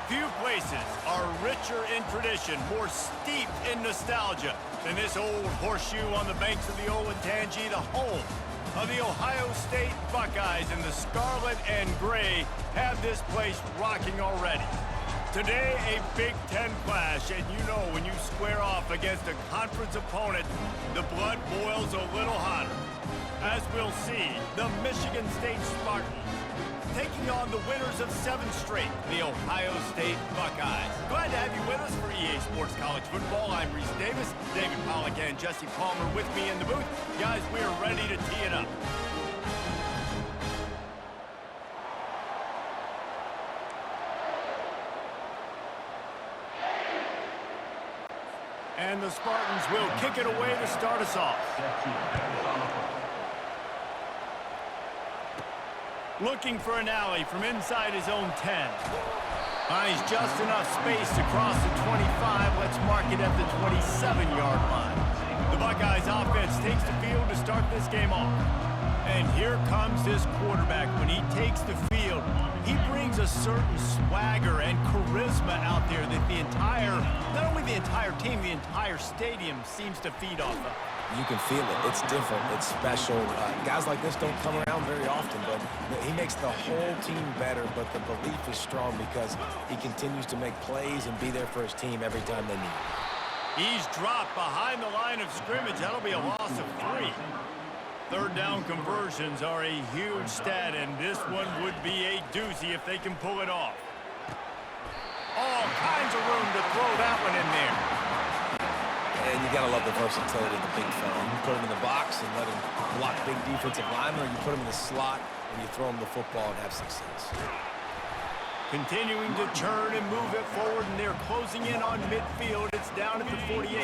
Few places are richer in tradition, more steeped in nostalgia than this old horseshoe on the banks of the Olentangy, the home of the Ohio State Buckeyes, and the scarlet and gray have this place rocking already. Today, a Big Ten clash, and you know when you square off against a conference opponent, the blood boils a little hotter. As we'll see, the Michigan State Spartans taking on the winners of 7 straight, the Ohio State Buckeyes. Glad to have you with us for EA Sports College Football. I'm Reese Davis, David Pollack and Jesse Palmer with me in the booth. Guys, we are ready to tee it up. And the Spartans will kick it away to start us off. Looking for an alley from inside his own 10. Finds just enough space to cross the 25. Let's mark it at the 27-yard line. The Buckeyes offense takes the field to start this game off. And here comes this quarterback. When he takes the field, he brings a certain swagger and charisma out there that not only the entire team, the entire stadium seems to feed off of. You can feel it. It's different. It's special. Guys like this don't come around very often, but he makes the whole team better, but the belief is strong because he continues to make plays and be there for his team every time they need him. He's dropped behind the line of scrimmage. That'll be a loss of 3. Third down conversions are a huge stat, and this one would be a doozy if they can pull it off. All kinds of room to throw that one in there. And you got to love the versatility of the big fella. You put him in the box and let him block big defensive linemen, or you put him in the slot and you throw him the football and have success. Continuing to turn and move it forward, and they're closing in on midfield. It's down at the 48.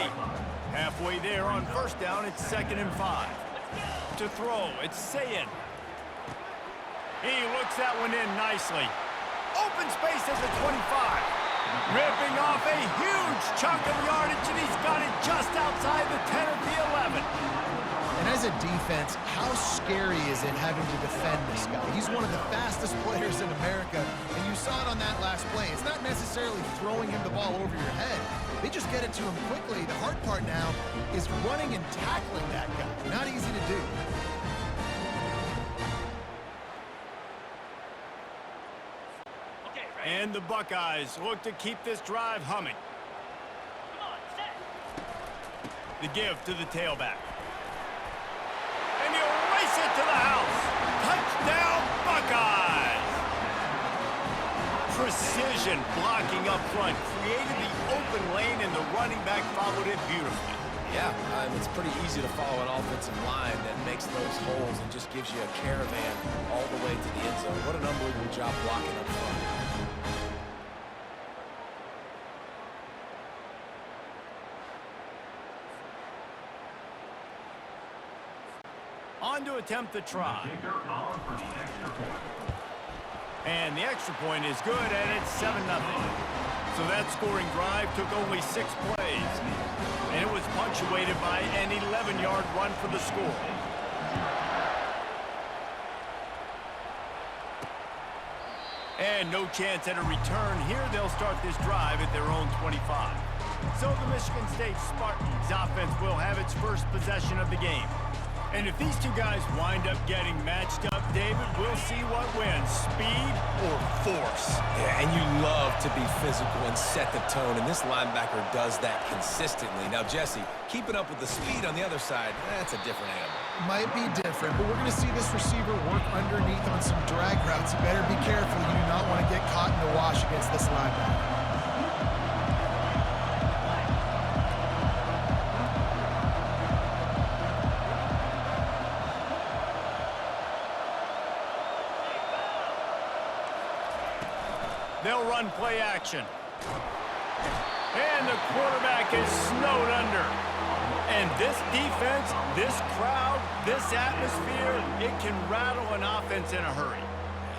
Halfway there on first down, it's 2nd and 5. To throw, it's Sayin. He looks that one in nicely. Open space at the 25. Ripping off a huge chunk of yardage, and he's got it just outside the 10 of the 11. And as a defense, how scary is it having to defend this guy? He's one of the fastest players in America, and you saw it on that last play. It's not necessarily throwing him the ball over your head. They just get it to him quickly. The hard part now is running and tackling that guy. Not easy to do. And the Buckeyes look to keep this drive humming. The give to the tailback. And he'll race it to the house. Touchdown, Buckeyes! Precision blocking up front created the open lane, and the running back followed it beautifully. Yeah, it's pretty easy to follow an offensive line that makes those holes and just gives you a caravan all the way to the end zone. What an unbelievable job blocking up front. On to attempt the try. And the extra point is good, and it's 7-0. So that scoring drive took only 6 plays. And it was punctuated by an 11-yard run for the score. And no chance at a return here. They'll start this drive at their own 25. So the Michigan State Spartans offense will have its first possession of the game. And if these two guys wind up getting matched up, David, we'll see what wins, speed or force. Yeah, and you love to be physical and set the tone, and this linebacker does that consistently. Now, Jesse, keeping up with the speed on the other side, that's a different animal. Might be different, but we're going to see this receiver work underneath on some drag routes. You better be careful. You do not want to get caught in the wash against this linebacker. They'll run play action. And the quarterback is snowed under. And this defense, this crowd, this atmosphere, it can rattle an offense in a hurry.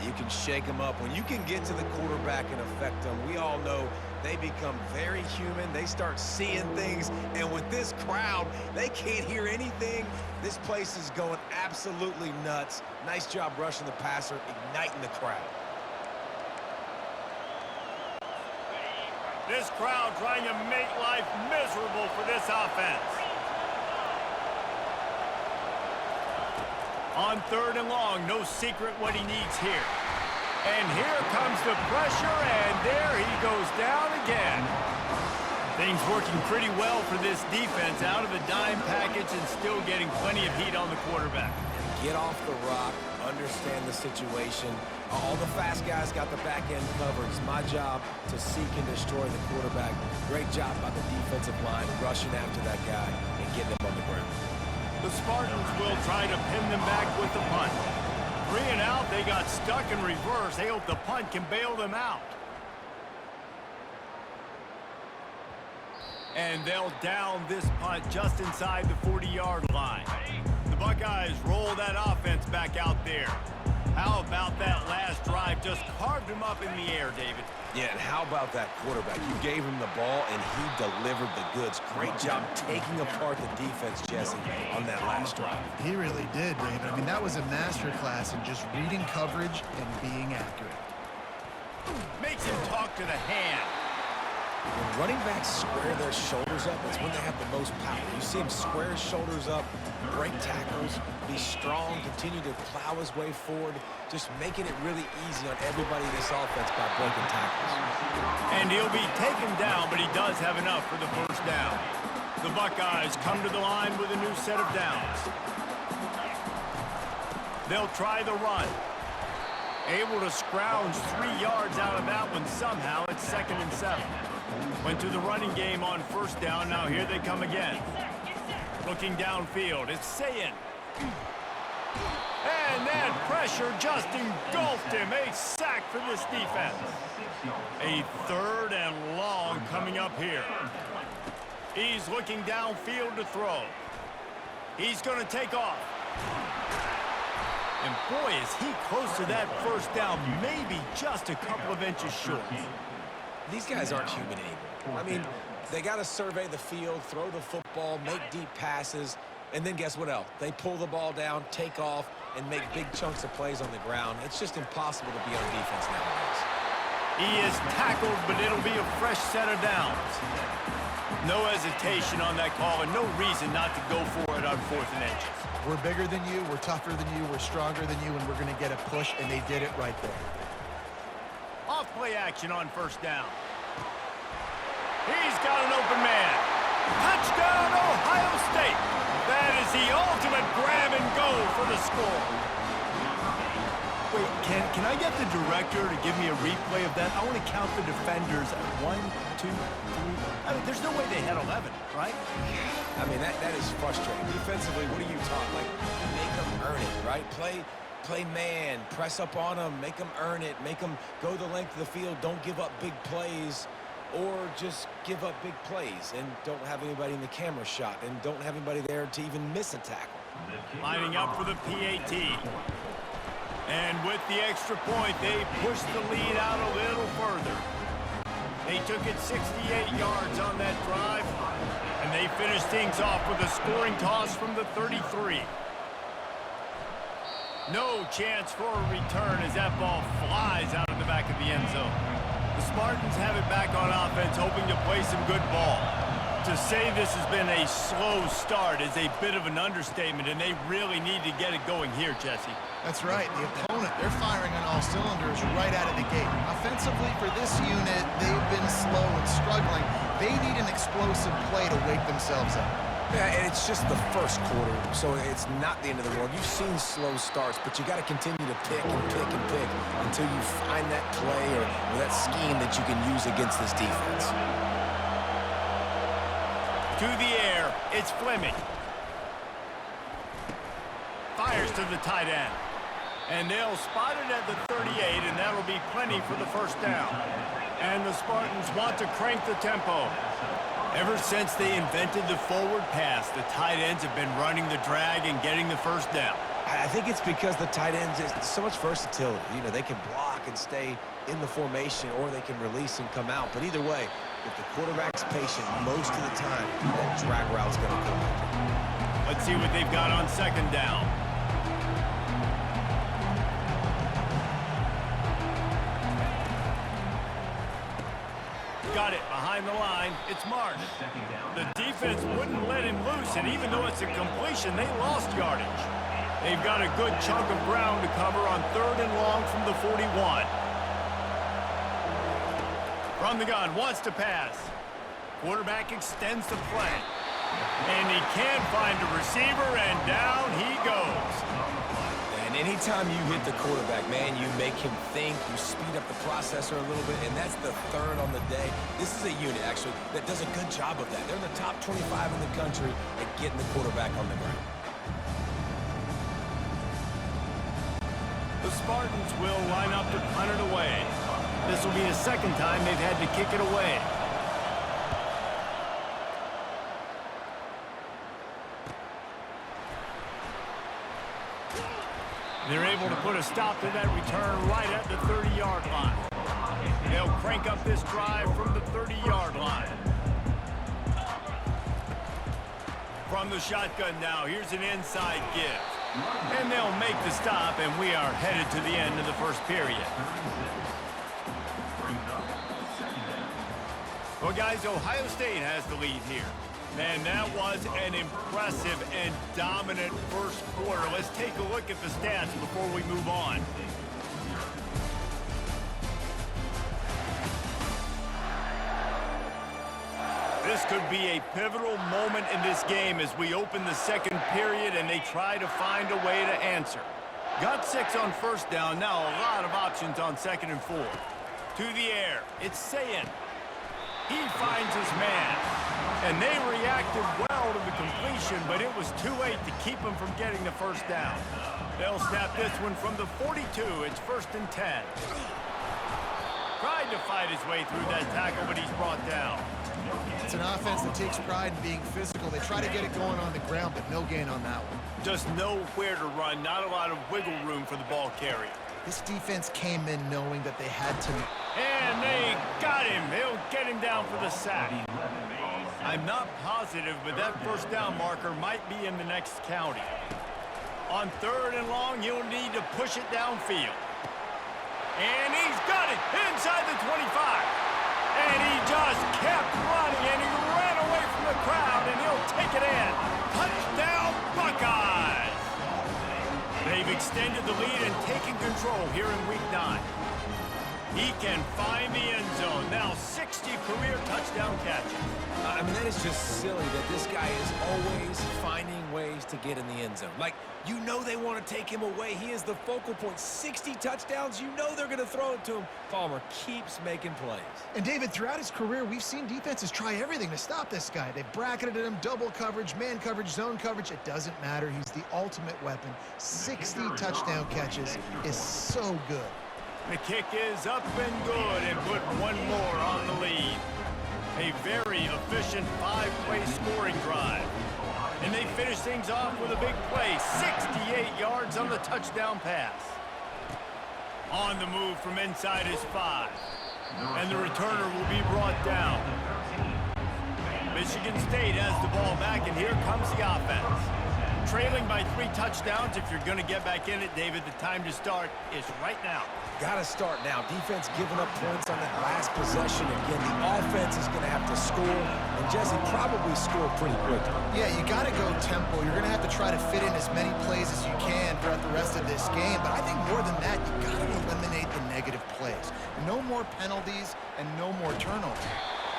You can shake them up. When you can get to the quarterback and affect them, we all know they become very human. They start seeing things. And with this crowd, they can't hear anything. This place is going absolutely nuts. Nice job rushing the passer, igniting the crowd. This crowd trying to make life miserable for this offense. On 3rd and long, no secret what he needs here. And here comes the pressure, and there he goes down again. Things working pretty well for this defense, out of the dime package and still getting plenty of heat on the quarterback. Get off the rock, understand the situation. All the fast guys got the back end covered. It's my job to seek and destroy the quarterback. Great job by the defensive line, rushing after that guy and getting him on the ground. The Spartans will try to pin them back with the punt. 3 and out, they got stuck in reverse. They hope the punt can bail them out. And they'll down this punt just inside the 40-yard line. The Buckeyes roll that offense back out there. How about that last drive? Just carved him up in the air, David. Yeah, and how about that quarterback? You gave him the ball, and he delivered the goods. Great job taking apart the defense, Jesse, on that last drive. He really did, David. I mean, that was a masterclass in just reading coverage and being accurate. Makes him talk to the hand. When running backs square their shoulders up, that's when they have the most power. You see him square his shoulders up, break tackles, be strong, continue to plow his way forward, just making it really easy on everybody in this offense by breaking tackles. And he'll be taken down, but he does have enough for the first down. The Buckeyes come to the line with a new set of downs. They'll try the run. Able to scrounge 3 yards out of that one somehow. It's 2nd and 7. Went to the running game on 1st down. Now here they come again. Looking downfield. It's Sayin. And that pressure just engulfed him. A sack for this defense. A 3rd and long coming up here. He's looking downfield to throw. He's going to take off. And boy, is he close to that first down, maybe just a couple of inches short. These guys aren't human anymore. I mean, they got to survey the field, throw the football, make deep passes, and then guess what else? They pull the ball down, take off, and make big chunks of plays on the ground. It's just impossible to be on defense nowadays. He is tackled, but it'll be a fresh set of downs. No hesitation on that call, and no reason not to go for it on 4th and inches. We're bigger than you, we're tougher than you, we're stronger than you, and we're going to get a push, and they did it right there. Off play action on 1st down. He's got an open man. Touchdown, Ohio State. That is the ultimate grab and go for the score. Wait, can I get the director to give me a replay of that? I want to count the defenders at 1, 2, 3. I mean, there's no way they had 11, right? I mean, that is frustrating. Defensively, what are you taught? Like, make them earn it, right? Play man, press up on them, make them earn it, make them go the length of the field, don't give up big plays, or just give up big plays and don't have anybody in the camera shot and don't have anybody there to even miss a tackle. Lining up for the PAT. And with the extra point, they pushed the lead out a little further. They took it 68 yards on that drive, and they finished things off with a scoring toss from the 33. No chance for a return as that ball flies out of the back of the end zone. The Spartans have it back on offense, hoping to play some good ball. To say this has been a slow start is a bit of an understatement, and they really need to get it going here, Jesse. That's right. The opponent, they're firing on all cylinders right out of the gate. Offensively, for this unit, they've been slow and struggling. They need an explosive play to wake themselves up. Yeah, and it's just the first quarter, so it's not the end of the world. You've seen slow starts, but you got to continue to pick and pick and pick until you find that play or that scheme that you can use against this defense. To the air, it's Fleming. Fires to the tight end. And they'll spot it at the 38, and that'll be plenty for the first down. And the Spartans want to crank the tempo. Ever since they invented the forward pass, the tight ends have been running the drag and getting the first down. I think it's because the tight ends, there's so much versatility. You know, they can block and stay in the formation, or they can release and come out. But either way, if the quarterback's patient, most of the time, that drag route's going to come open. Let's see what they've got on 2nd down. got it behind the line. It's Marsh. The defense wouldn't let him loose, and even though it's a completion, they lost yardage. They've got a good chunk of ground to cover on 3rd and long from the 41. From the gun, wants to pass. Quarterback extends the play. And he can't find a receiver, and down he goes. And anytime you hit the quarterback, man, you make him think, you speed up the processor a little bit, and that's the 3rd on the day. This is a unit, actually, that does a good job of that. They're in the top 25 in the country at getting the quarterback on the ground. The Spartans will line up to punt it away. This will be the 2nd time they've had to kick it away. They're able to put a stop to that return right at the 30-yard line. They'll crank up this drive from the 30-yard line. From the shotgun now, here's an inside give. And they'll make the stop, and we are headed to the end of the 1st period. Well, guys, Ohio State has the lead here. Man, that was an impressive and dominant 1st quarter. Let's take a look at the stats before we move on. This could be a pivotal moment in this game as we open the 2nd period and they try to find a way to answer. Got 6 on 1st down. Now a lot of options on 2nd and 4. To the air. It's Sayin. He finds his man. And they reacted well to the completion, but it was too late to keep him from getting the 1st down. They'll snap this one from the 42. It's 1st and 10. Tried to fight his way through that tackle, but he's brought down. It's an offense that takes pride in being physical. They try to get it going on the ground, but no gain on that one. Just nowhere to run. Not a lot of wiggle room for the ball carrier. This defense came in knowing that they had to. And they got him. They'll get him down for the sack. I'm not positive, but that 1st down marker might be in the next county. On 3rd and long, you'll need to push it downfield. And he's got it inside the 25. And he just kept running, and he ran away from the crowd, and he'll take it in. Touchdown, Buckeyes! They've extended the lead and taken control here in Week 9. He can find the end zone. Now 60 career touchdown catches. I mean, that is just silly that this guy is always finding ways to get in the end zone. Like, you know they want to take him away. He is the focal point. 60 touchdowns, you know they're going to throw it to him. Palmer keeps making plays. And David, throughout his career, we've seen defenses try everything to stop this guy. They've bracketed him, double coverage, man coverage, zone coverage. It doesn't matter. He's the ultimate weapon. 60 touchdown catches is so good. The kick is up and good, and put one more on the lead. A very efficient 5-play scoring drive. And they finish things off with a big play. 68 yards on the touchdown pass. On the move from inside his 5. And the returner will be brought down. Michigan State has the ball back, and here comes the offense. Trailing by 3 touchdowns. If you're going to get back in it, David, the time to start is right now. Got to start now. Defense giving up points on that last possession. Again, the offense is going to have to score, and Jesse probably score pretty quickly. Yeah, you got to go tempo. You're going to have to try to fit in as many plays as you can throughout the rest of this game. But I think more than that, you got to eliminate the negative plays. No more penalties and no more turnovers.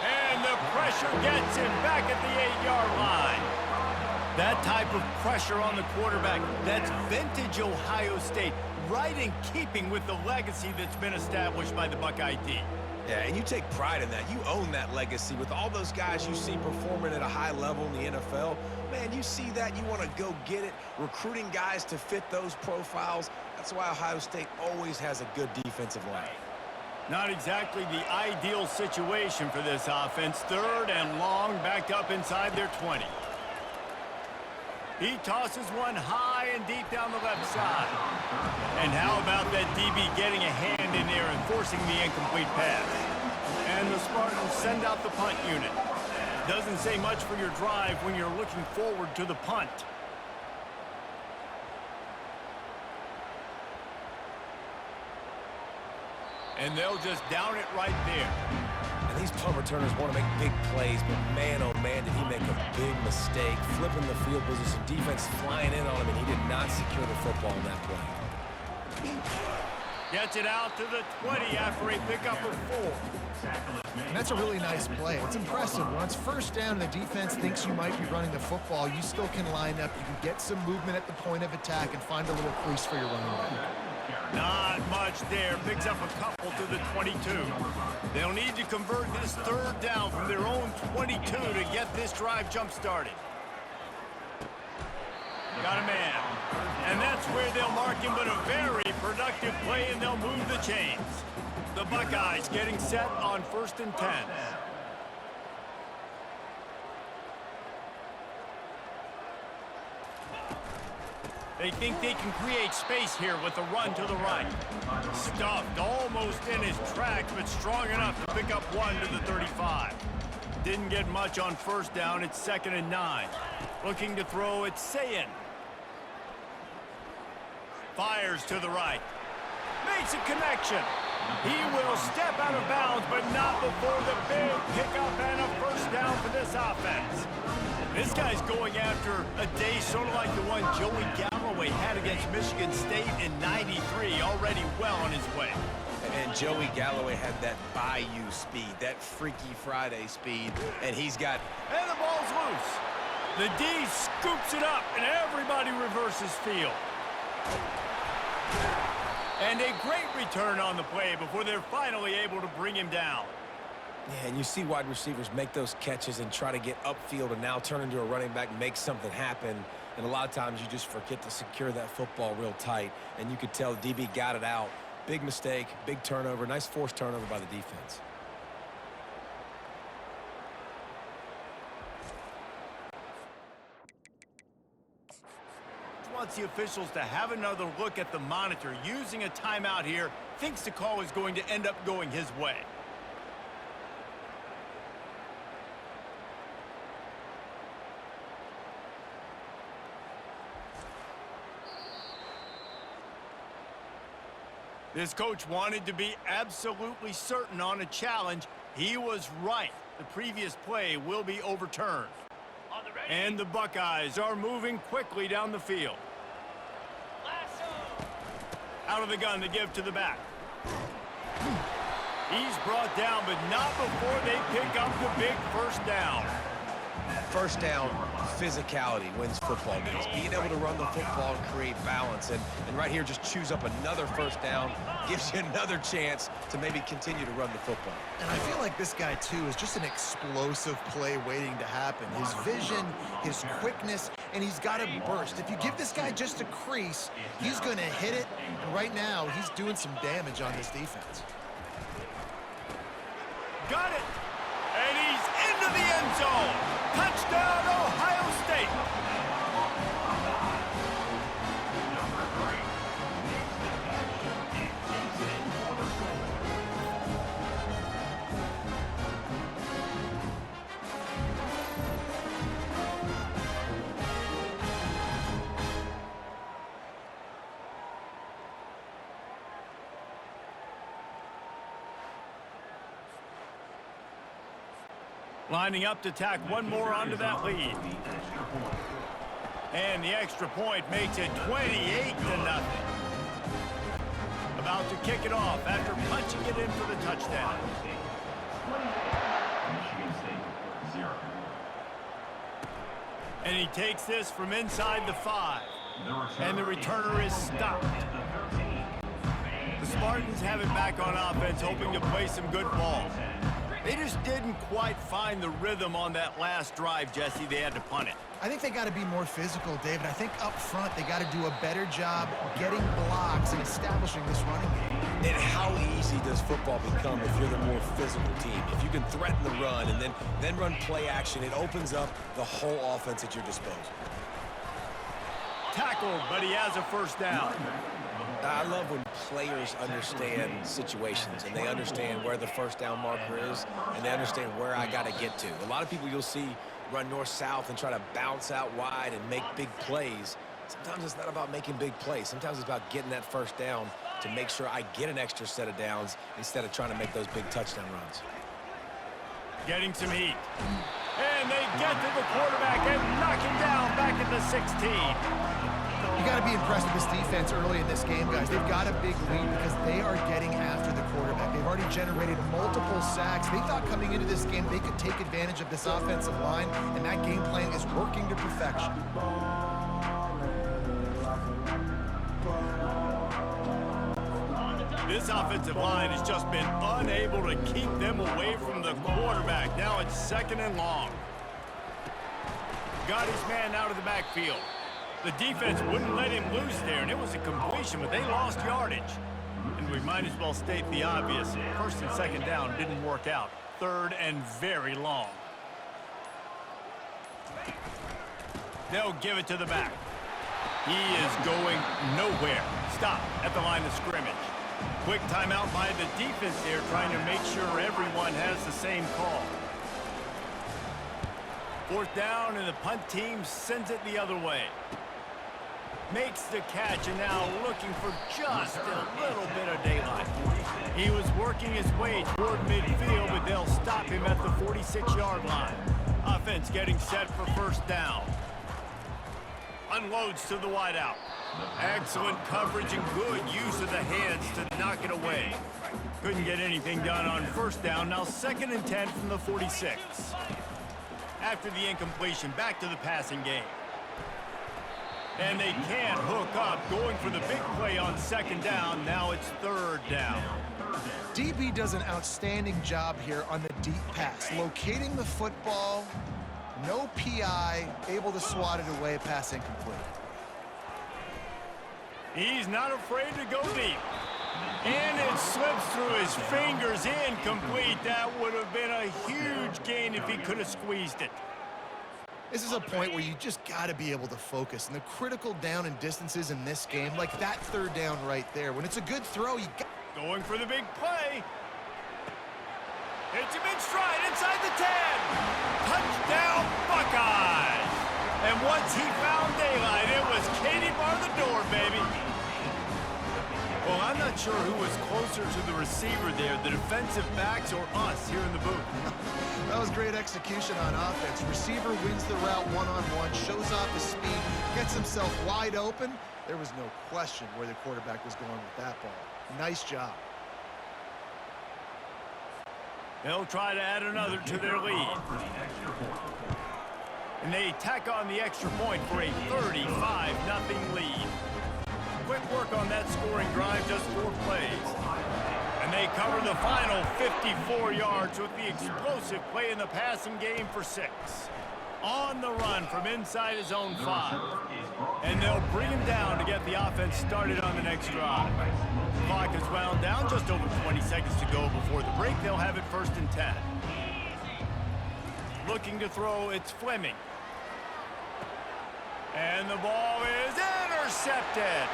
And the pressure gets him back at the 8-yard line. That type of pressure on the quarterback, that's vintage Ohio State, right in keeping with the legacy that's been established by the Buckeye D. Yeah, and you take pride in that. You own that legacy with all those guys you see performing at a high level in the NFL. Man, you see that, you want to go get it, recruiting guys to fit those profiles. That's why Ohio State always has a good defensive line. Not exactly the ideal situation for this offense. 3rd and long, backed up inside their 20. He tosses one high and deep down the left side. And how about that DB getting a hand in there and forcing the incomplete pass? And the Spartans send out the punt unit. Doesn't say much for your drive when you're looking forward to the punt. And they'll just down it right there. And these punt returners want to make big plays, but man, oh man, did he make a big mistake. Flipping the field position, defense flying in on him, and he did not secure the football in that play. Gets it out to the 20 after a pickup of 4. And that's a really nice play. It's impressive. When it's first down and the defense thinks you might be running the football, you still can line up. You can get some movement at the point of attack and find a little crease for your running back. Not much there. Picks up a couple to the 22. They'll need to convert this third down from their own 22 to get this drive jump-started. Got a man. And that's where they'll mark him, but a very productive play, and they'll move the chains. The Buckeyes getting set on 1st and 10. They think they can create space here with a run to the right. Stuffed almost in his tracks, but strong enough to pick up 1 to the 35. Didn't get much on first down. It's 2nd and 9. Looking to throw, it's Sayin. Fires to the right. Makes a connection. He will step out of bounds, but not before the big pickup and a first down for this offense. This guy's going after a day sort of like the one Joey Galloway had against Michigan State in '93, already well on his way. And Joey Galloway had that Bayou speed, that Freaky Friday speed, and he's got... And the ball's loose. The D scoops it up, and everybody reverses field. And a great return on the play before they're finally able to bring him down. Yeah, and you see wide receivers make those catches and try to get upfield and now turn into a running back, make something happen. And a lot of times you just forget to secure that football real tight. And you could tell DB got it out. Big mistake, big turnover, nice forced turnover by the defense. Wants the officials to have another look at the monitor. Using a timeout here, thinks the call is going to end up going his way. This coach wanted to be absolutely certain on a challenge. He was right. The previous play will be overturned. And the Buckeyes are moving quickly down the field. Out of the gun to give to the back. He's brought down, but not before they pick up the big first down. First down, physicality wins football games. Being able to run the football and create balance. And right here, just choose up another first down, gives you another chance to maybe continue to run the football. And I feel like this guy, too, is just an explosive play waiting to happen. His vision, his quickness, and he's got a burst. If you give this guy just a crease, he's going to hit it. And right now, he's doing some damage on this defense. Got it. And he's into the end zone. Touchdown, Ohio State. Lining up to tack one more onto that lead. And the extra point makes it 28-0. About to kick it off after punching it in for the touchdown. And he takes this from inside the 5. And the returner is stopped. The Spartans have it back on offense, hoping to play some good ball. They just didn't quite find the rhythm on that last drive, Jesse. They had to punt it. I think they got to be more physical, David. I think up front they got to do a better job getting blocks and establishing this running game. And how easy does football become if you're the more physical team? If you can threaten the run and then run play action, it opens up the whole offense at your disposal. Tackled, but he has a first down. I love when players understand situations and they understand where the first down marker is and they understand where I got to get to. A lot of people you'll see run north-south and try to bounce out wide and make big plays. Sometimes it's not about making big plays. Sometimes it's about getting that first down to make sure I get an extra set of downs instead of trying to make those big touchdown runs. Getting some heat. And they get to the quarterback and knock him down back at the 16. You got to be impressed with this defense early in this game, guys. They've got a big lead because they are getting after the quarterback. They've already generated multiple sacks. They thought coming into this game they could take advantage of this offensive line, and that game plan is working to perfection. This offensive line has just been unable to keep them away from the quarterback. Now it's 2nd and long. Got his man out of the backfield. The defense wouldn't let him loose there, and it was a completion, but they lost yardage. And we might as well state the obvious. 1st and 2nd down didn't work out. 3rd and very long. They'll give it to the back. He is going nowhere. Stop at the line of scrimmage. Quick timeout by the defense there, trying to make sure everyone has the same call. 4th down, and the punt team sends it the other way. Makes the catch, and now looking for just a little bit of daylight. He was working his way toward midfield, but they'll stop him at the 46-yard line. Offense getting set for 1st down. Unloads to the wideout. Excellent coverage and good use of the hands to knock it away. Couldn't get anything done on 1st down. Now 2nd and 10 from the 46. After the incompletion, back to the passing game. And they can't hook up, going for the big play on 2nd down. Now it's 3rd down. DB does an outstanding job here on the deep pass, locating the football. No PI, able to swat it away, pass incomplete. He's not afraid to go deep. And it slips through his fingers, incomplete. That would have been a huge gain if he could have squeezed it. This is a point where you just got to be able to focus. And the critical down and distances in this game, like that 3rd down right there, when it's a good throw, you got... Going for the big play. It's a big stride inside the 10. Touchdown, Buckeyes. And once he found daylight, it was Katie bar the door, baby. Well, I'm not sure who was closer to the receiver there, the defensive backs or us here in the booth. That was great execution on offense. Receiver wins the route one-on-one, shows off his speed, gets himself wide open. There was no question where the quarterback was going with that ball. Nice job. They'll try to add another to their lead. And they tack on the extra point for a 35-0 lead. Quick work on that scoring drive, just 4 plays. And they cover the final 54 yards with the explosive play in the passing game for 6. On the run from inside his own 5. And they'll bring him down to get the offense started on the next drive. Clock is wound down, just over 20 seconds to go before the break. They'll have it 1st and 10. Looking to throw, it's Fleming. And the ball is intercepted.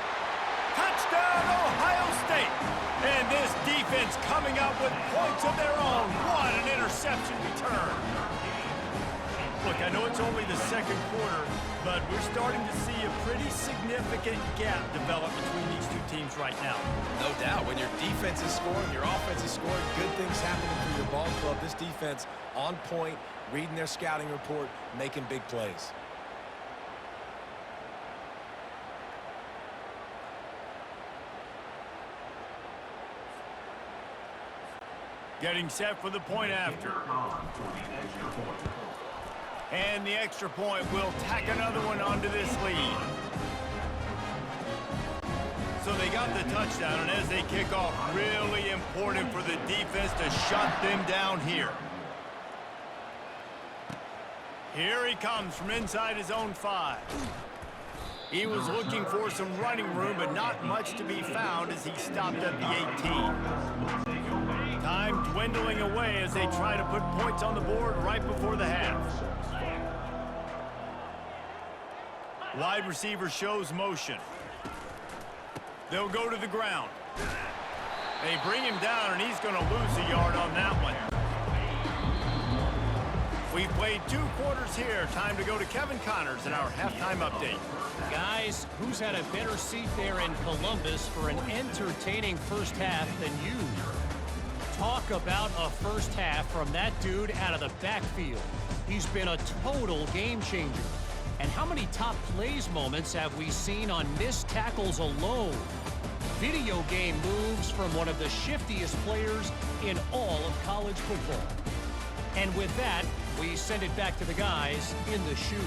Touchdown, Ohio State. And this defense coming up with points of their own. What an interception return. Look, I know it's only the 2nd quarter, but we're starting to see a pretty significant gap develop between these two teams right now. No doubt. When your defense is scoring, your offense is scoring, good things happening through your ball club. This defense on point, reading their scouting report, making big plays. Getting set for the point after. And the extra point will tack another one onto this lead. So they got the touchdown, and as they kick off, really important for the defense to shut them down here. Here he comes from inside his own 5. He was looking for some running room, but not much to be found as he stopped at the 18. Time dwindling away as they try to put points on the board right before the half. Wide receiver shows motion. They'll go to the ground. They bring him down, and he's going to lose a yard on that one. We've played 2 quarters here. Time to go to Kevin Connors in our halftime update. Guys, who's had a better seat there in Columbus for an entertaining first half than you? Talk about a first half from that dude out of the backfield. He's been a total game changer. And how many top plays moments have we seen on missed tackles alone? Video game moves from one of the shiftiest players in all of college football. And with that, we send it back to the guys in the shoe.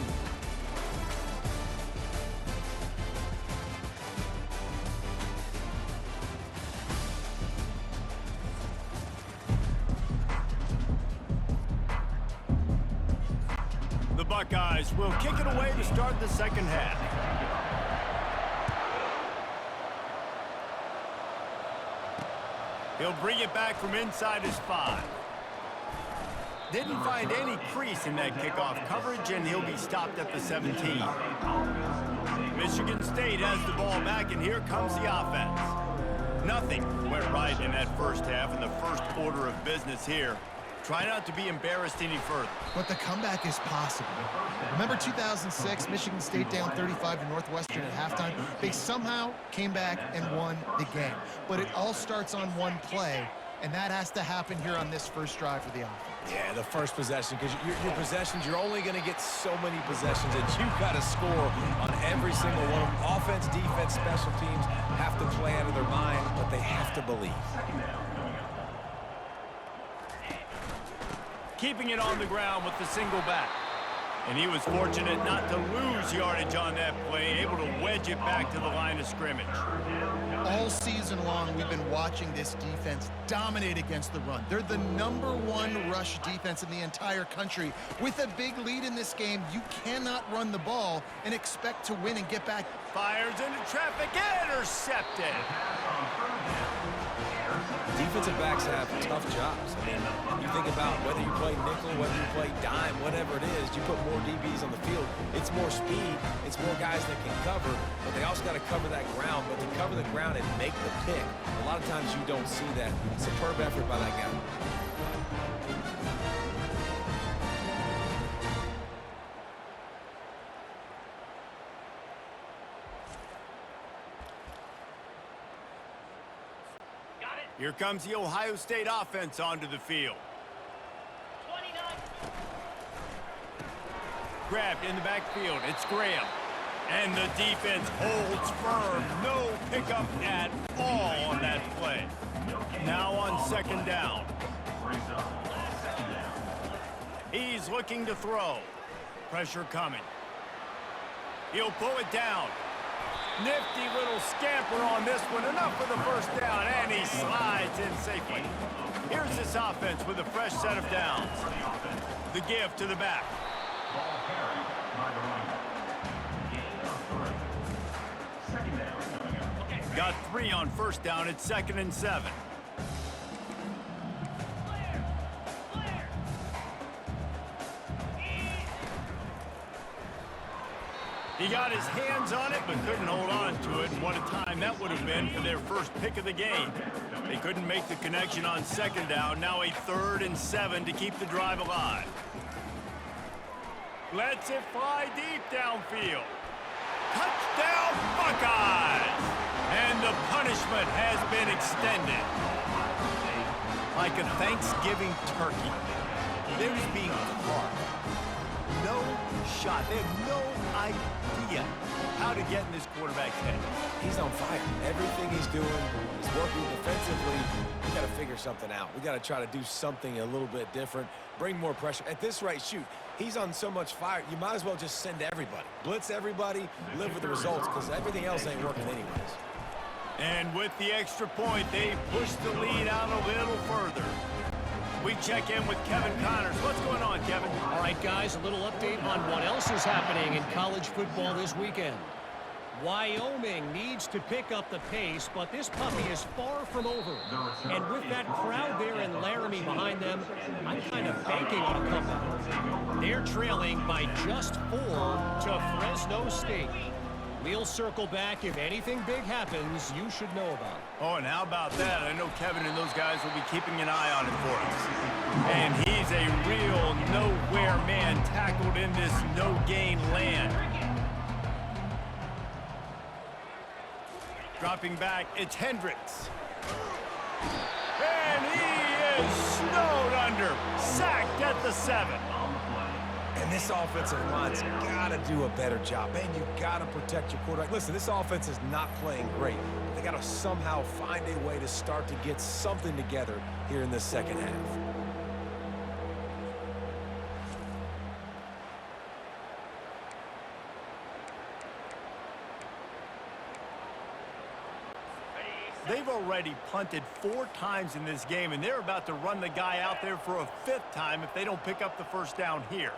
The Buckeyes will kick it away to start the second half. He'll bring it back from inside his 5. Didn't find any crease in that kickoff coverage, and he'll be stopped at the 17. Michigan State has the ball back, and here comes the offense. Nothing went right in that first half, in the first order of business here. Try not to be embarrassed any further. But the comeback is possible. Remember 2006, Michigan State down 35 to Northwestern at halftime? They somehow came back and won the game. But it all starts on one play, and that has to happen here on this first drive for the offense. Yeah, the first possession, because your possessions, you're only going to get so many possessions, and you've got to score on every single one of them. Offense, defense, special teams have to play out of their mind, but they have to believe. Keeping it on the ground with the single back. And he was fortunate not to lose yardage on that play, able to wedge it back to the line of scrimmage. All season long, we've been watching this defense dominate against the run. They're the #1 rush defense in the entire country. With a big lead in this game, you cannot run the ball and expect to win and get back. Fires into traffic, intercepted. Defensive backs have tough jobs. I mean, you think about whether you play nickel, whether you play dime, whatever it is, you put more DBs on the field. It's more speed. It's more guys that can cover, but they also got to cover that ground. But to cover the ground and make the pick, a lot of times you don't see that. Superb effort by that guy. Here comes the Ohio State offense onto the field. 29. Grabbed in the backfield. It's Graham. And the defense holds firm. No pickup at all on that play. Now on second down. He's looking to throw. Pressure coming. He'll pull it down. Nifty little scamper on this one. Enough for the first down, and he slides in safely. Here's this offense with a fresh set of downs. The give to the back. Got 3 on first down. It's 2nd and 7. He got his hands on it, but couldn't hold on to it. And what a time that would have been for their first pick of the game. They couldn't make the connection on second down. Now a 3rd and 7 to keep the drive alive. Lets it fly deep downfield. Touchdown, Buckeyes! And the punishment has been extended. Like a Thanksgiving turkey. They're just being carved. No shot. They have no idea how to get in this quarterback's head. He's on fire. Everything he's doing is working defensively. We got to figure something out. We got to try to do something a little bit different. Bring more pressure. At this rate, shoot, he's on so much fire, you might as well just send everybody. Blitz everybody, live with the results, because everything else ain't working anyways. And with the extra point, they push the lead out a little further. We check in with Kevin Connors. What's going on, Kevin? All right, guys, a little update on what else is happening in college football this weekend. Wyoming needs to pick up the pace, but this puppy is far from over. And with that crowd there in Laramie behind them, I'm kind of banking on a comeback. They're trailing by just 4 to Fresno State. We'll circle back. If anything big happens, you should know about it. Oh, and how about that? I know Kevin and those guys will be keeping an eye on it for us. And he's a real nowhere man tackled in this no-gain land. Dropping back, it's Hendricks. And he is snowed under. Sacked at the 7. And this offensive line's got to do a better job. Man, you got to protect your quarterback. Listen, this offense is not playing great. They got to somehow find a way to start to get something together here in this second half. They've already punted 4 times in this game, and they're about to run the guy out there for a 5th time if they don't pick up the first down here.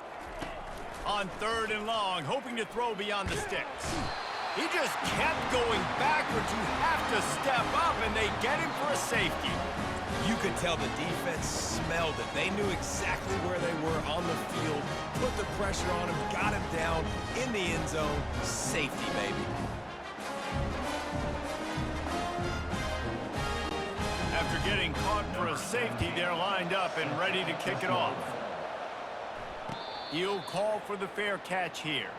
On 3rd and long, hoping to throw beyond the sticks. He just kept going backwards. You have to step up, and they get him for a safety. You could tell the defense smelled it. They knew exactly where they were on the field, put the pressure on him, got him down in the end zone. Safety, baby. After getting caught for a safety, they're lined up and ready to kick it off. He'll call for the fair catch here.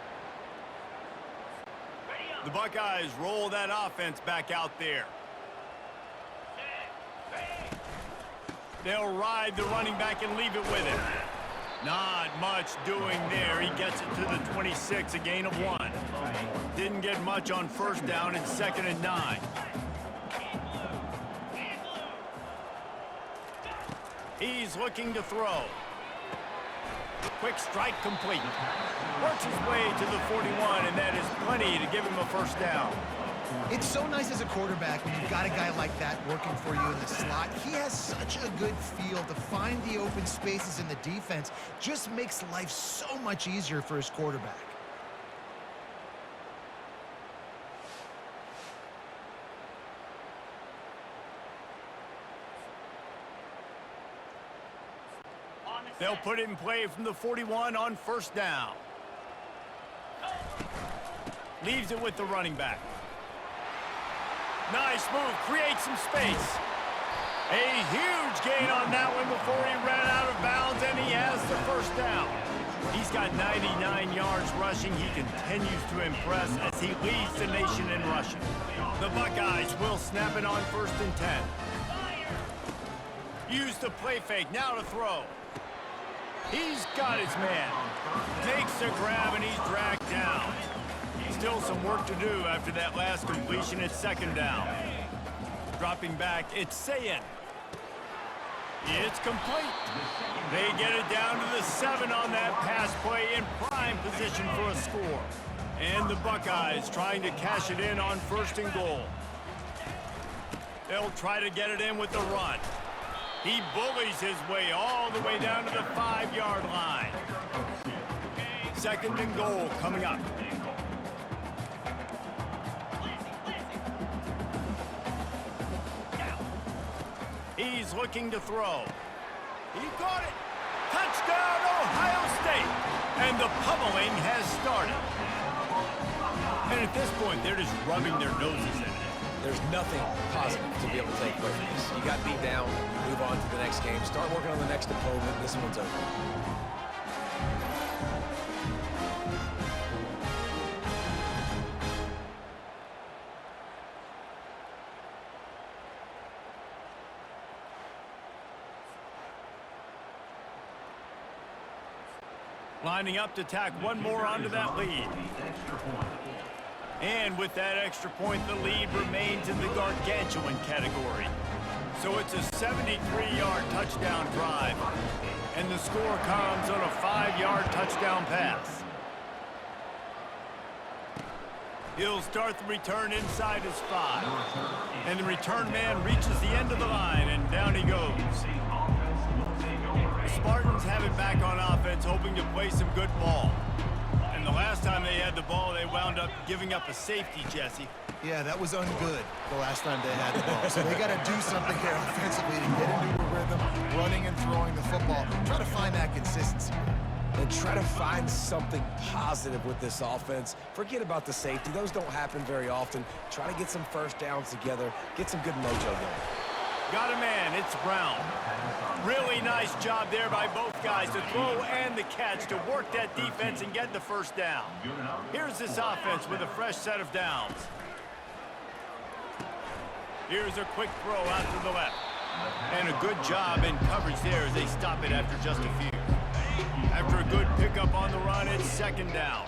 The Buckeyes roll that offense back out there. They'll ride the running back and leave it with him. Not much doing there. He gets it to the 26, a gain of 1. Didn't get much on first down. It's 2nd and 9. He's looking to throw. Quick strike complete. Works his way to the 41, and that is plenty to give him a first down. It's so nice as a quarterback when you've got a guy like that working for you in the slot. He has such a good feel to find the open spaces in the defense. Just makes life so much easier for his quarterback. They'll put it in play from the 41 on first down. Leaves it with the running back. Nice move, creates some space. A huge gain on that one before he ran out of bounds, and he has the first down. He's got 99 yards rushing. He continues to impress as he leads the nation in rushing. The Buckeyes will snap it on 1st and 10. Use the play fake, now to throw. He's got his man. Makes the grab, and he's dragged down. Still some work to do after that last completion at 2nd down. Dropping back, it's Sayin. It's complete. They get it down to the 7 on that pass play in prime position for a score. And the Buckeyes trying to cash it in on 1st and goal. They'll try to get it in with the run. He bullies his way all the way down to the 5-yard line. 2nd and goal coming up. He's looking to throw. He got it. Touchdown, Ohio State. And the pummeling has started. And at this point, they're just rubbing their noses in it. There's nothing positive to be able to take away from this. You got beat down, move on to the next game, start working on the next opponent. This one's over. Lining up to tack one more onto that lead. And with that extra point, the lead remains in the gargantuan category. So it's a 73-yard touchdown drive. And the score comes on a 5-yard touchdown pass. He'll start the return inside his 5. And the return man reaches the end of the line, and down he goes. The Spartans have it back on offense, hoping to play some good ball. And the last time they had the ball, they wound up giving up a safety, Jesse. Yeah, that was ungood the last time they had the ball. So they got to do something here offensively to get into a rhythm, running and throwing the football. Try to find that consistency. And try to find something positive with this offense. Forget about the safety. Those don't happen very often. Try to get some first downs together. Get some good mojo going. Got a man. It's Brown. Really nice job there by both guys to throw and the catch to work that defense and get the first down. Here's this offense with a fresh set of downs. Here's a quick throw out to the left. And a good job in coverage there as they stop it after just a few. After a good pickup on the run, it's second down.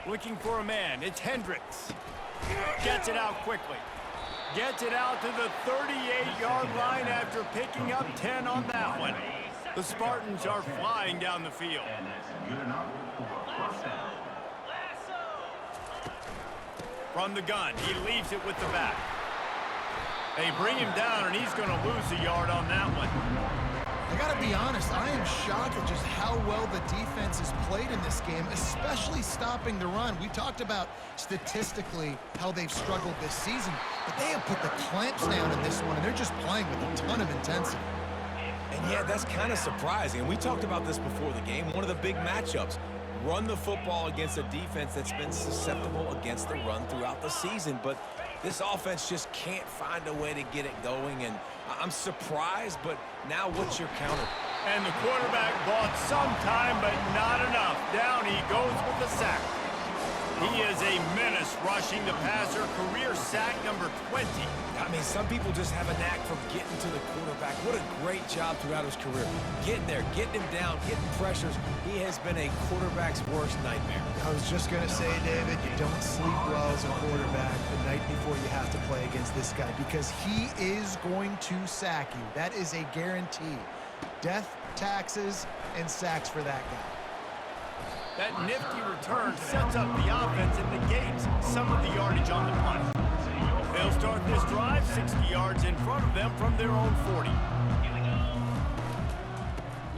Looking for a man, it's Hendricks. Gets it out quickly. Gets it out to the 38-yard line after picking up 10 on that one. The Spartans are flying down the field. From the gun, he leaves it with the back. They bring him down, and he's going to lose a yard on that one. I got to be honest, I am shocked at just how well the defense has played in this game, especially stopping the run. We talked about statistically how they've struggled this season, but they have put the clamps down in this one, and they're just playing with a ton of intensity. And yeah, that's kind of surprising. And we talked about this before the game. One of the big matchups. Run the football against a defense that's been susceptible against the run throughout the season. But this offense just can't find a way to get it going. And I'm surprised, but now what's your counter? And the quarterback bought some time, but not enough. Down he goes with the sack. He is a menace rushing the passer. Career sack number 20. I mean, some people just have a knack for getting to the quarterback. What a great job throughout his career. Getting there, getting him down, getting pressures. He has been a quarterback's worst nightmare. I was just going to say, David, you don't sleep well as a quarterback the night before you have to play against this guy because he is going to sack you. That is a guarantee. Death, taxes, and sacks for that guy. That nifty return sets up the offense and negates some of the yardage on the punt. They'll start this drive 60 yards in front of them from their own 40.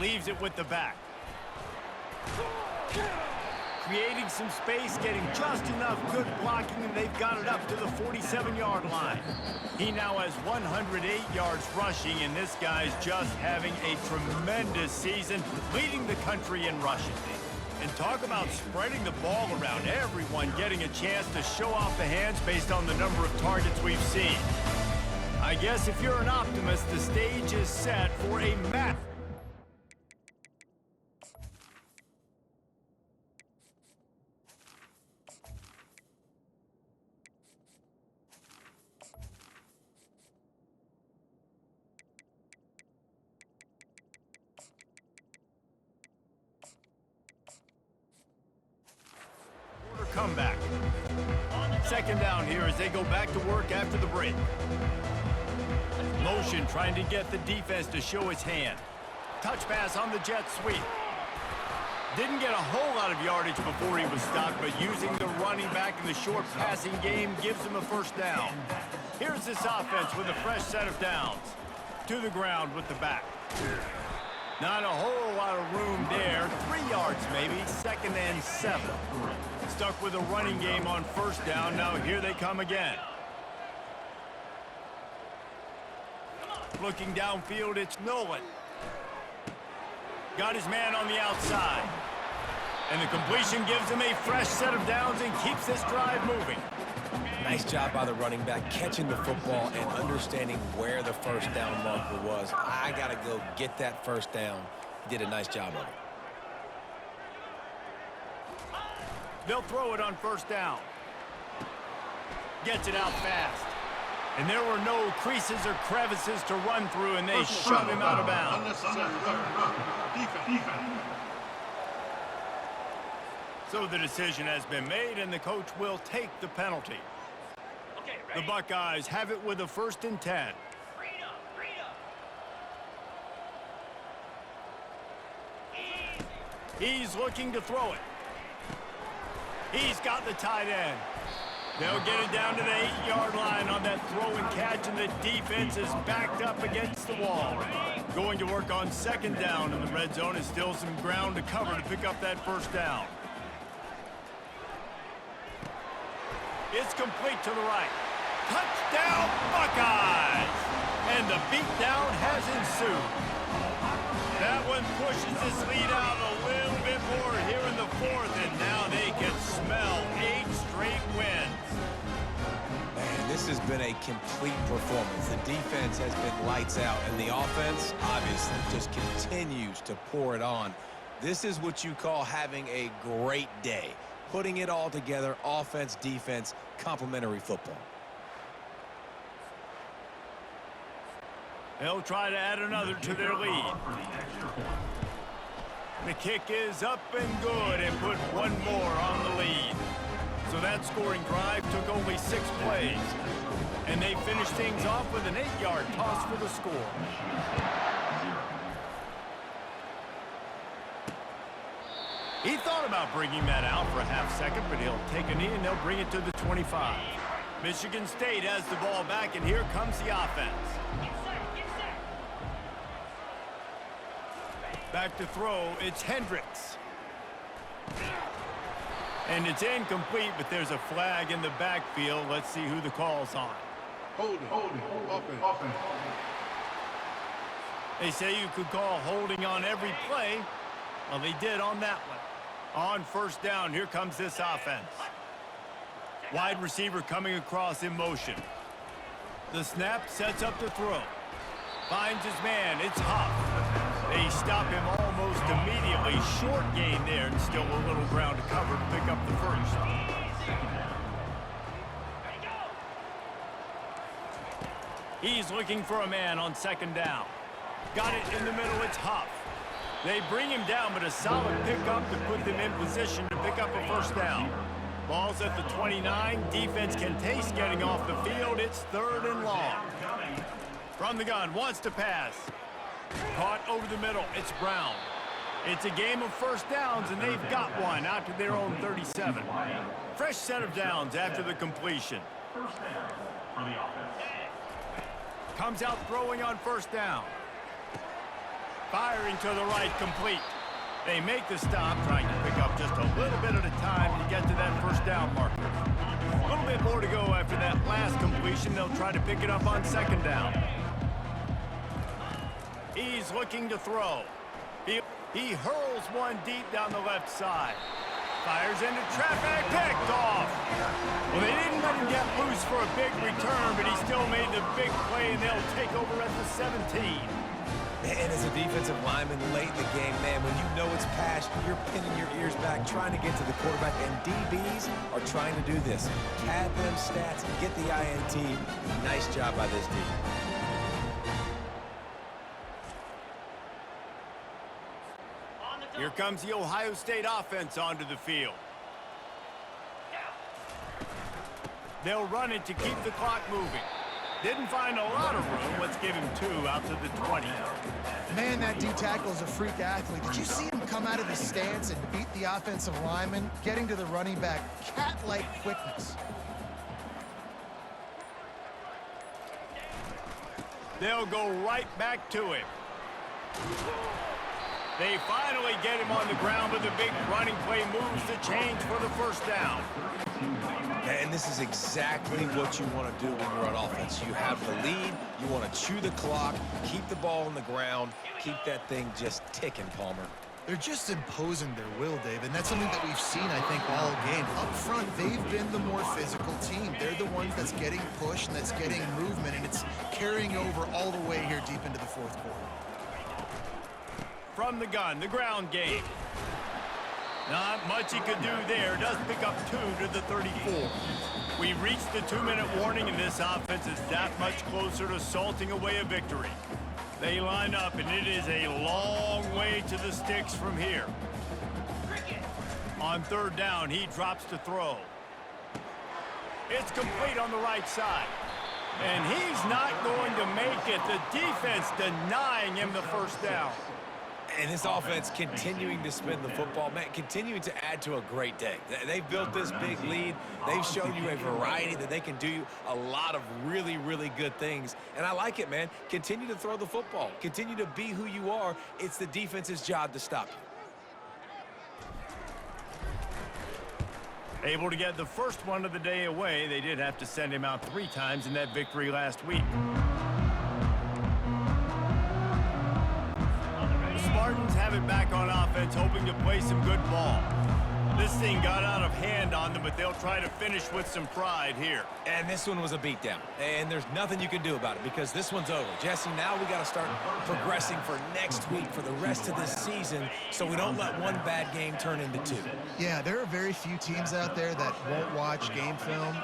Leaves it with the back. Creating some space, getting just enough good blocking, and they've got it up to the 47-yard line. He now has 108 yards rushing, and this guy's just having a tremendous season, leading the country in rushing. And talk about spreading the ball around, everyone getting a chance to show off the hands based on the number of targets we've seen. I guess if you're an optimist, the stage is set for a match. Comeback. Second down here as they go back to work after the break. Motion trying to get the defense to show its hand. Touch pass on the jet sweep. Didn't get a whole lot of yardage before he was stopped, but using the running back in the short passing game gives him a first down. Here's this offense with a fresh set of downs. To the ground with the back. Not a whole lot of room there. 3 yards maybe. 2nd and 7. Stuck with a running game on first down. Now here they come again. Looking downfield, it's Nolan. Got his man on the outside. And the completion gives him a fresh set of downs and keeps this drive moving. Nice job by the running back, catching the football and understanding where the first down marker was. I got to go get that first down. He did a nice job of it. They'll throw it on first down. Gets it out fast. And there were no creases or crevices to run through, and they shove him out of bounds. So the decision has been made, and the coach will take the penalty. The Buckeyes have it with a 1st and 10. He's looking to throw it. He's got the tight end. They'll get it down to the 8-yard line on that throw and catch, and the defense is backed up against the wall. Going to work on 2nd down, and the red zone is still some ground to cover to pick up that first down. It's complete to the right. Touchdown, Buckeyes! And the beatdown has ensued. That one pushes this lead out a little bit more here in the 4th, and now they can smell 8 straight wins. Man, this has been a complete performance. The defense has been lights out, and the offense, obviously, just continues to pour it on. This is what you call having a great day. Putting it all together, offense, defense, complementary football. They'll try to add another to their lead. The kick is up and good and put one more on the lead. So that scoring drive took only 6 plays. And they finished things off with an 8-yard toss for the score. He thought about bringing that out for a half second, but he'll take a knee and they'll bring it to the 25. Michigan State has the ball back, and here comes the offense. Back to throw, it's Hendricks. And it's incomplete, but there's a flag in the backfield. Let's see who the call's on. Holding, offense. They say you could call holding on every play. Well, they did on that one. On first down, here comes this offense. Wide receiver coming across in motion. The snap sets up the throw. Finds his man, it's Huff. They stop him almost immediately. Short gain there, and still a little ground to cover to pick up the first. He's looking for a man on second down. Got it in the middle, it's Huff. They bring him down, but a solid pickup to put them in position to pick up a first down. Ball's at the 29. Defense can taste getting off the field. It's 3rd and long. From the gun, wants to pass. Caught over the middle. It's Brown. It's a game of first downs, and they've got one out to their own 37. Fresh set of downs after the completion. Comes out throwing on first down. Firing to the right, complete. They make the stop, trying to pick up just a little bit at a time to get to that first down marker. A little bit more to go after that last completion. They'll try to pick it up on second down. He's looking to throw. He hurls one deep down the left side. Fires into traffic, picked off. Well, they didn't let him get loose for a big return, but he still made the big play, and they'll take over at the 17. And as a defensive lineman late in the game, man, when you know it's passed, you're pinning your ears back, trying to get to the quarterback, and DBs are trying to do this. Pad them stats, get the INT. Nice job by this D. Here comes the Ohio State offense onto the field. They'll run it to keep the clock moving. Didn't find a lot of room. Let's give him 2 out to the 20. Man, that D-tackle is a freak athlete. Did you see him come out of his stance and beat the offensive lineman, getting to the running back? Cat-like quickness. They'll go right back to him. They finally get him on the ground, but the big running play moves the chains for the first down. And this is exactly what you want to do when you're on offense. You have the lead, you want to chew the clock, keep the ball on the ground, keep that thing just ticking, Palmer. They're just imposing their will, Dave, and that's something that we've seen, I think, all game. Up front, they've been the more physical team. They're the ones that's getting pushed and that's getting movement, and it's carrying over all the way here deep into the fourth quarter. From the gun, the ground game. Not much he could do there. Does pick up 2 to the 34. We've reached the 2-minute warning, and this offense is that much closer to salting away a victory. They line up, and it is a long way to the sticks from here. On third down, he drops to throw. It's complete on the right side. And he's not going to make it. The defense denying him the first down. And this offense continuing to spin the football, man, continuing to add to a great day. They've built this big lead. They've shown you a variety that they can do a lot of really, really good things. And I like it, man. Continue to throw the football. Continue to be who you are. It's the defense's job to stop you. Able to get the first one of the day away. They did have to send him out 3 times in that victory last week. Spartans have it back on offense, hoping to play some good ball. This thing got out of hand on them, but they'll try to finish with some pride here. And this one was a beatdown. And there's nothing you can do about it because this one's over. Jesse, now we got to start progressing for next week, for the rest of this season, so we don't let one bad game turn into 2. Yeah, there are very few teams out there that won't watch game film.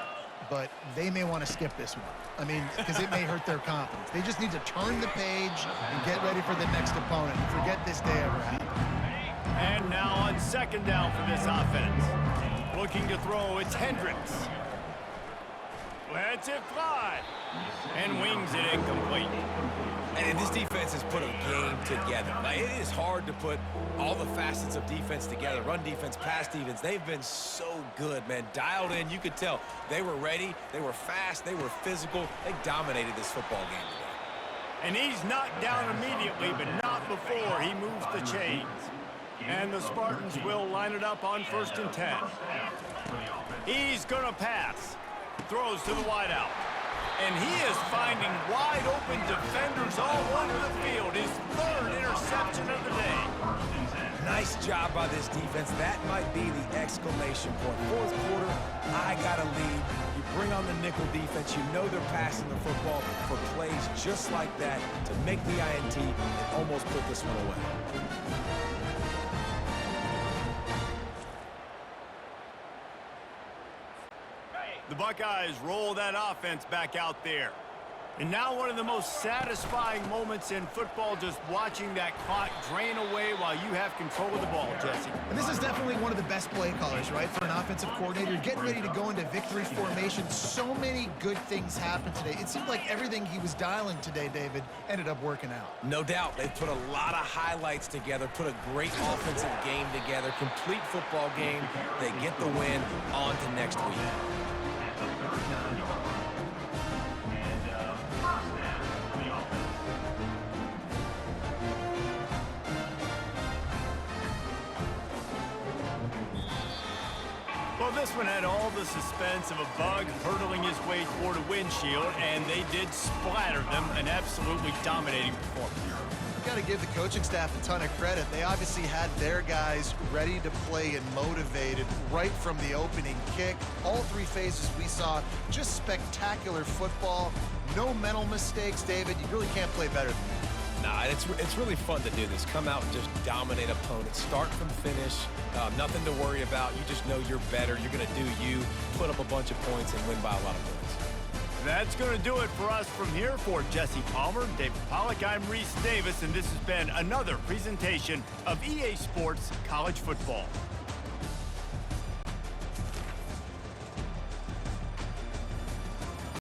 but they may want to skip this one. I mean, because it may hurt their confidence. They just need to turn the page and get ready for the next opponent and forget this day ever happened. And now on second down for this offense. Looking to throw, it's Hendricks. Lets it fly. And wings it incomplete. And this defense has put a game together. Like, it is hard to put all the facets of defense together. Run defense, pass defense. They've been so good, man. Dialed in. You could tell they were ready. They were fast. They were physical. They dominated this football game today. And he's knocked down immediately, but not before he moves the chains. And the Spartans will line it up on 1st and 10. He's going to pass. Throws to the wideout. And he is finding wide-open defenders all over the field. His 3rd interception of the day. Nice job by this defense. That might be the exclamation point. 4th quarter, I got a lead. You bring on the nickel defense. You know they're passing the football for plays just like that to make the INT and almost put this one away. The Buckeyes roll that offense back out there. And now one of the most satisfying moments in football, just watching that clock drain away while you have control of the ball, Jesse. And this is definitely one of the best play callers, right, for an offensive coordinator. Getting ready to go into victory formation. So many good things happened today. It seemed like everything he was dialing today, David, ended up working out. No doubt. They've put a lot of highlights together, put a great offensive game together, complete football game. They get the win. On to next week. Well, this one had all the suspense of a bug hurtling his way toward a windshield, and they did splatter them, an absolutely dominating performance. You've got to give the coaching staff a ton of credit. They obviously had their guys ready to play and motivated right from the opening kick. All 3 phases we saw, just spectacular football. No mental mistakes, David. You really can't play better than that. Nah, it's really fun to do this. Come out and just dominate opponents. Start from finish. Nothing to worry about. You just know you're better. You're going to do you, put up a bunch of points, and win by a lot of points. That's going to do it for us from here. For Jesse Palmer, David Pollack, I'm Reese Davis, and this has been another presentation of EA Sports College Football.